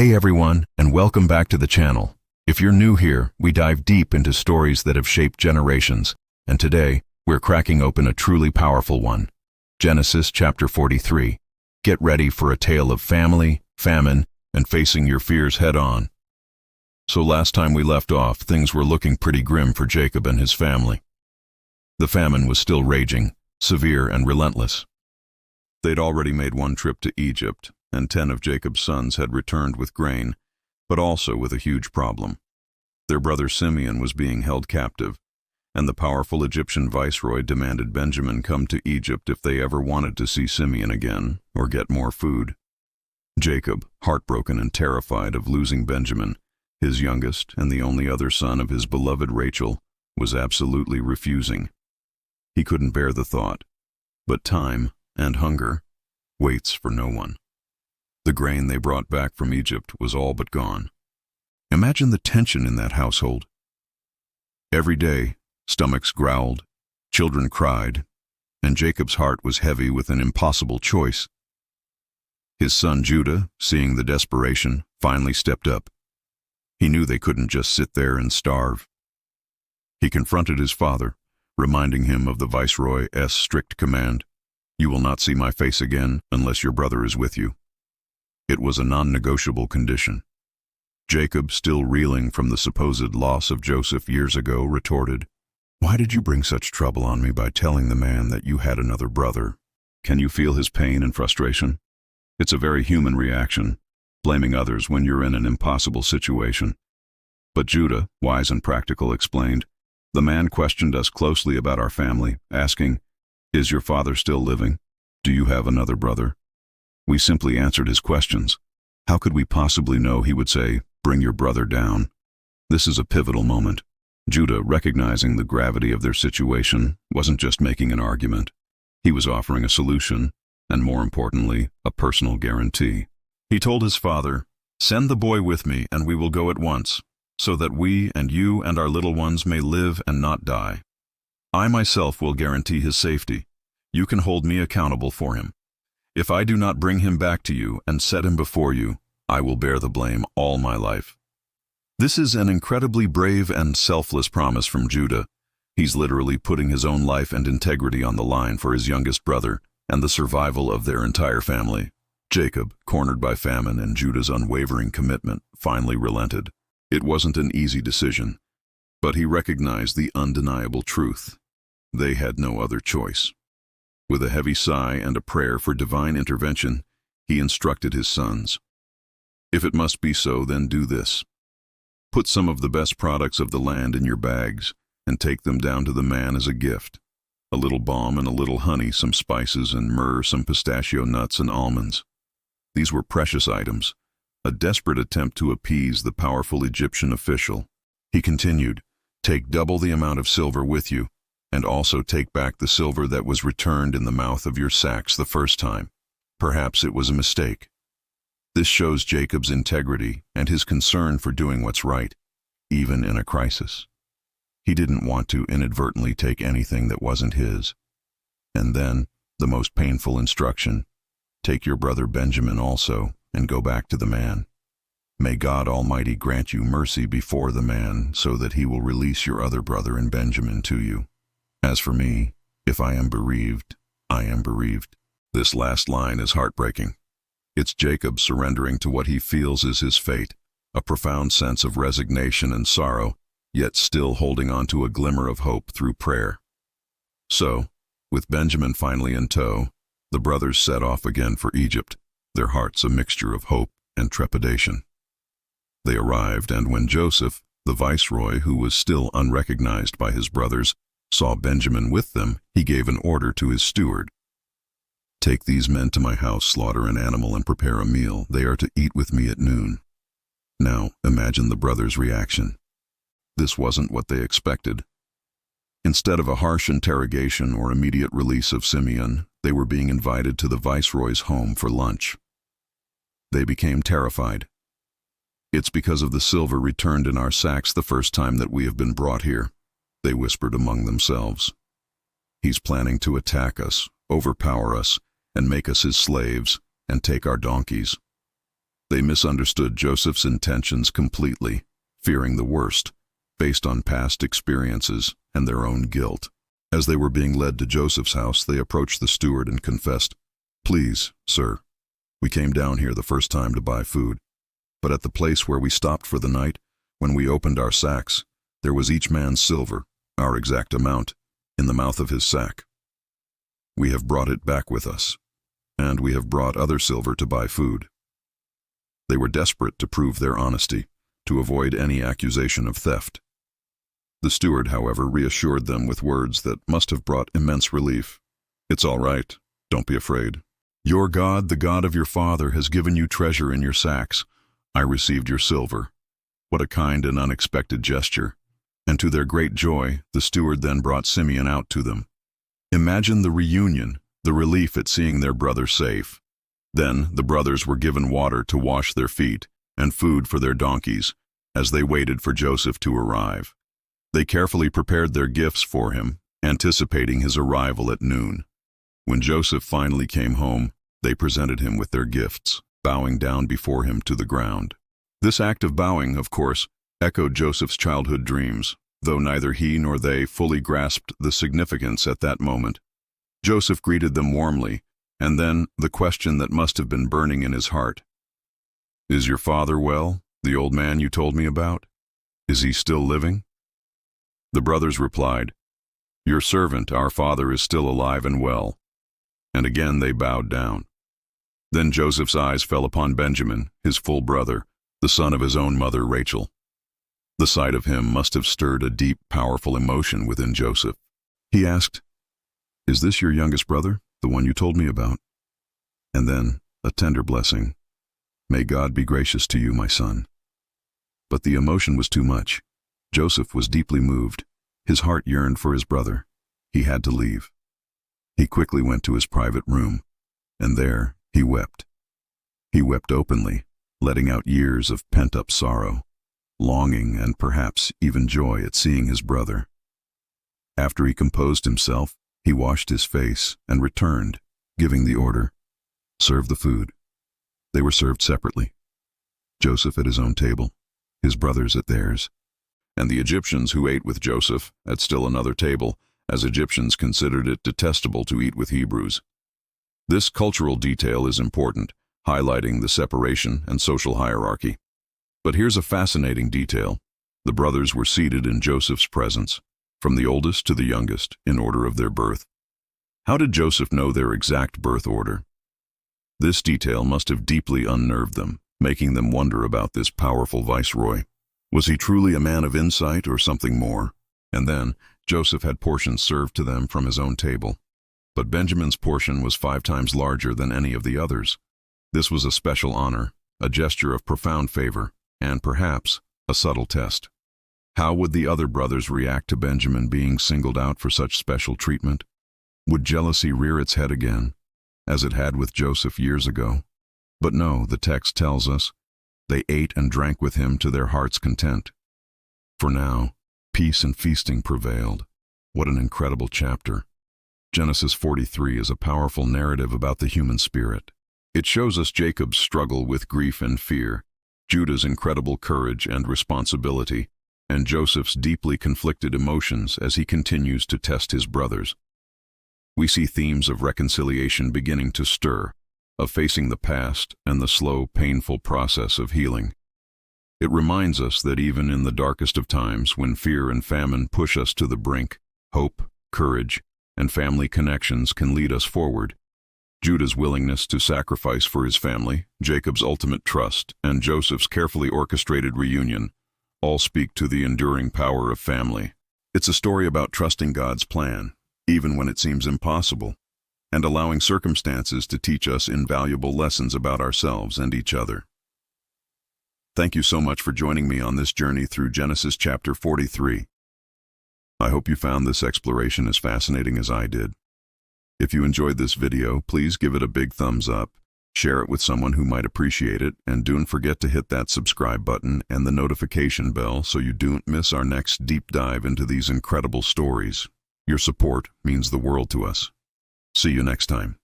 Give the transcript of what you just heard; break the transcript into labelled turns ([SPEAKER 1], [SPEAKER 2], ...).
[SPEAKER 1] Hey everyone, and welcome back to the channel. If you're new here, we dive deep into stories that have shaped generations, and today, we're cracking open a truly powerful one. Genesis chapter 43. Get ready for a tale of family, famine, and facing your fears head-on. So last time we left off, things were looking pretty grim for Jacob and his family. The famine was still raging, severe and relentless. They'd already made one trip to Egypt, and 10 of Jacob's sons had returned with grain, but also with a huge problem. Their brother Simeon was being held captive, and the powerful Egyptian viceroy demanded Benjamin come to Egypt if they ever wanted to see Simeon again or get more food. Jacob, heartbroken and terrified of losing Benjamin, his youngest and the only other son of his beloved Rachel, was absolutely refusing. He couldn't bear the thought, but time and hunger waits for no one. The grain they brought back from Egypt was all but gone. Imagine the tension in that household. Every day, stomachs growled, children cried, and Jacob's heart was heavy with an impossible choice. His son Judah, seeing the desperation, finally stepped up. He knew they couldn't just sit there and starve. He confronted his father, reminding him of the viceroy's strict command, "You will not see my face again unless your brother is with you." It was a non-negotiable condition. Jacob, still reeling from the supposed loss of Joseph years ago, retorted, "Why did you bring such trouble on me by telling the man that you had another brother?" Can you feel his pain and frustration? It's a very human reaction, blaming others when you're in an impossible situation. But Judah, wise and practical, explained, "The man questioned us closely about our family, asking, 'Is your father still living? Do you have another brother?' We simply answered his questions. How could we possibly know he would say, 'Bring your brother down'?" This is a pivotal moment. Judah, recognizing the gravity of their situation, wasn't just making an argument. He was offering a solution, and more importantly, a personal guarantee. He told his father, "Send the boy with me, and we will go at once, so that we and you and our little ones may live and not die. I myself will guarantee his safety. You can hold me accountable for him. If I do not bring him back to you and set him before you, I will bear the blame all my life." This is an incredibly brave and selfless promise from Judah. He's literally putting his own life and integrity on the line for his youngest brother and the survival of their entire family. Jacob, cornered by famine and Judah's unwavering commitment, finally relented. It wasn't an easy decision, but he recognized the undeniable truth. They had no other choice. With a heavy sigh and a prayer for divine intervention, he instructed his sons, "If it must be so, then do this. Put some of the best products of the land in your bags and take them down to the man as a gift. A little balm and a little honey, some spices and myrrh, some pistachio nuts and almonds." These were precious items, a desperate attempt to appease the powerful Egyptian official. He continued, "Take double the amount of silver with you, and also take back the silver that was returned in the mouth of your sacks the first time. Perhaps it was a mistake." This shows Jacob's integrity and his concern for doing what's right, even in a crisis. He didn't want to inadvertently take anything that wasn't his. And then, the most painful instruction, take your brother Benjamin also, and go back to the man. May God Almighty grant you mercy before the man, so that he will release your other brother and Benjamin to you. As for me, if I am bereaved, I am bereaved. This last line is heartbreaking. It's Jacob surrendering to what he feels is his fate, a profound sense of resignation and sorrow, yet still holding on to a glimmer of hope through prayer. So, with Benjamin finally in tow, the brothers set off again for Egypt, their hearts a mixture of hope and trepidation. They arrived, and when Joseph, the viceroy who was still unrecognized by his brothers, saw Benjamin with them, he gave an order to his steward. "Take these men to my house, slaughter an animal, and prepare a meal. They are to eat with me at noon." Now, imagine the brothers' reaction. This wasn't what they expected. Instead of a harsh interrogation or immediate release of Simeon, they were being invited to the viceroy's home for lunch. They became terrified. "It's because of the silver returned in our sacks the first time that we have been brought here," they whispered among themselves. "He's planning to attack us, overpower us, and make us his slaves, and take our donkeys." They misunderstood Joseph's intentions completely, fearing the worst, based on past experiences and their own guilt. As they were being led to Joseph's house, they approached the steward and confessed, "Please, sir, we came down here the first time to buy food. But at the place where we stopped for the night, when we opened our sacks, there was each man's silver, our exact amount, in the mouth of his sack. We have brought it back with us, and we have brought other silver to buy food." They were desperate to prove their honesty, to avoid any accusation of theft. The steward, however, reassured them with words that must have brought immense relief. "It's all right. Don't be afraid. Your God, the God of your father, has given you treasure in your sacks. I received your silver." What a kind and unexpected gesture. And to their great joy, the steward then brought Simeon out to them. Imagine the reunion, the relief at seeing their brother safe. Then the brothers were given water to wash their feet and food for their donkeys as they waited for Joseph to arrive. They carefully prepared their gifts for him, anticipating his arrival at noon. When Joseph finally came home, they presented him with their gifts, bowing down before him to the ground. This act of bowing, of course, echoed Joseph's childhood dreams, though neither he nor they fully grasped the significance at that moment. Joseph greeted them warmly, and then the question that must have been burning in his heart. "Is your father well, the old man you told me about? Is he still living?" The brothers replied, "Your servant, our father, is still alive and well." And again they bowed down. Then Joseph's eyes fell upon Benjamin, his full brother, the son of his own mother Rachel. The sight of him must have stirred a deep, powerful emotion within Joseph. He asked, "Is this your youngest brother, the one you told me about?" And then, a tender blessing, "May God be gracious to you, my son." But the emotion was too much. Joseph was deeply moved. His heart yearned for his brother. He had to leave. He quickly went to his private room, and there he wept. He wept openly, letting out years of pent-up sorrow, longing and perhaps even joy at seeing his brother. After he composed himself, he washed his face and returned, giving the order, "Serve the food." They were served separately. Joseph at his own table, his brothers at theirs, and the Egyptians who ate with Joseph at still another table, as Egyptians considered it detestable to eat with Hebrews. This cultural detail is important, highlighting the separation and social hierarchy. But here's a fascinating detail. The brothers were seated in Joseph's presence, from the oldest to the youngest, in order of their birth. How did Joseph know their exact birth order? This detail must have deeply unnerved them, making them wonder about this powerful viceroy. Was he truly a man of insight or something more? And then, Joseph had portions served to them from his own table. But Benjamin's portion was 5 times larger than any of the others. This was a special honor, a gesture of profound favor, and perhaps a subtle test. How would the other brothers react to Benjamin being singled out for such special treatment? Would jealousy rear its head again, as it had with Joseph years ago? But no, the text tells us, they ate and drank with him to their heart's content. For now, peace and feasting prevailed. What an incredible chapter. Genesis 43 is a powerful narrative about the human spirit. It shows us Jacob's struggle with grief and fear, Judah's incredible courage and responsibility, and Joseph's deeply conflicted emotions as he continues to test his brothers. We see themes of reconciliation beginning to stir, of facing the past and the slow, painful process of healing. It reminds us that even in the darkest of times, when fear and famine push us to the brink, hope, courage, and family connections can lead us forward. Judah's willingness to sacrifice for his family, Jacob's ultimate trust, and Joseph's carefully orchestrated reunion all speak to the enduring power of family. It's a story about trusting God's plan, even when it seems impossible, and allowing circumstances to teach us invaluable lessons about ourselves and each other. Thank you so much for joining me on this journey through Genesis chapter 43. I hope you found this exploration as fascinating as I did. If you enjoyed this video, please give it a big thumbs up, share it with someone who might appreciate it, and don't forget to hit that subscribe button and the notification bell so you don't miss our next deep dive into these incredible stories. Your support means the world to us. See you next time.